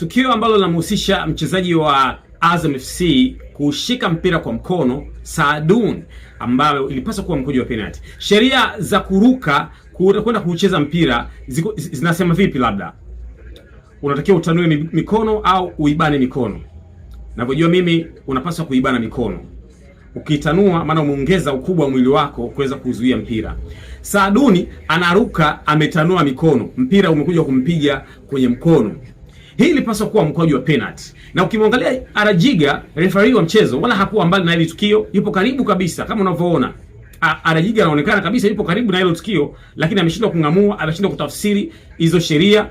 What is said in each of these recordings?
Tukio ambalo linamhusisha mchezaji wa Azam FC kushika mpira kwa mkono Saadun, ambayo ilipaswa kuwa mkojo wa penalty. Sheria za kuruka kwenda kucheza mpira zinasema vipi? Labda unatakiwa utanue mikono au uibane mikono. Ninavyojua mimi, unapaswa kuibana mikono. Ukitanua maana umeongeza ukubwa wa mwili wako kuweza kuzuia mpira. Saaduni anaruka ametanua mikono, mpira umekuja kumpiga kwenye mkono. Hii ilipaswa kuwa mkwaju wa penalty. Na ukimwangalia Arajiga, referee wa mchezo, wala hakuwa mbali na ile tukio, yupo karibu kabisa kama unavyoona. Arajiga anaonekana kabisa yupo karibu na ile tukio, lakini ameshindwa kung'amua, ameshindwa kutafsiri hizo sheria.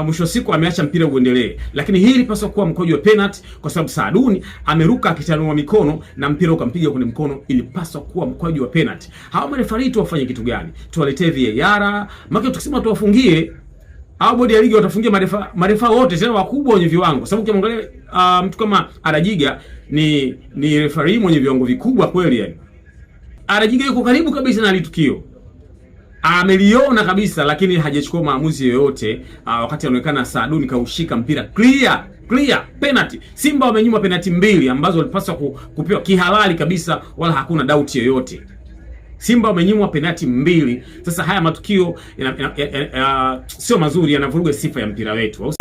Mwisho siku ameacha mpira uendelee. Lakini hii ilipaswa kuwa mkwaju wa penalty kwa sababu Saaduni ameruka akitanua mikono na mpira ukampiga kwenye mkono. Ilipaswa kuwa mkwaju wa penalty. Hawa mareferee tu wafanye kitu gani? Tuwaletee VAR? Maana tukisema tuwafungie au bodi ya ligi watafungia marefa wote tena wakubwa wenye viwango. Kwa sababu ukimwangalia mtu kama Arajiga ni referee mwenye viwango vikubwa kweli yani. Arajiga yuko karibu kabisa na litukio. Ameliona kabisa, lakini hajachukua maamuzi yoyote wakati anaonekana Saaduni kaushika mpira clear penalty. Simba wamenyuma penalty mbili ambazo walipaswa kupewa kihalali kabisa, wala hakuna doubt yoyote. Simba wamenyimwa penalty mbili. Sasa haya matukio sio mazuri, yanavuruga sifa ya mpira wetu.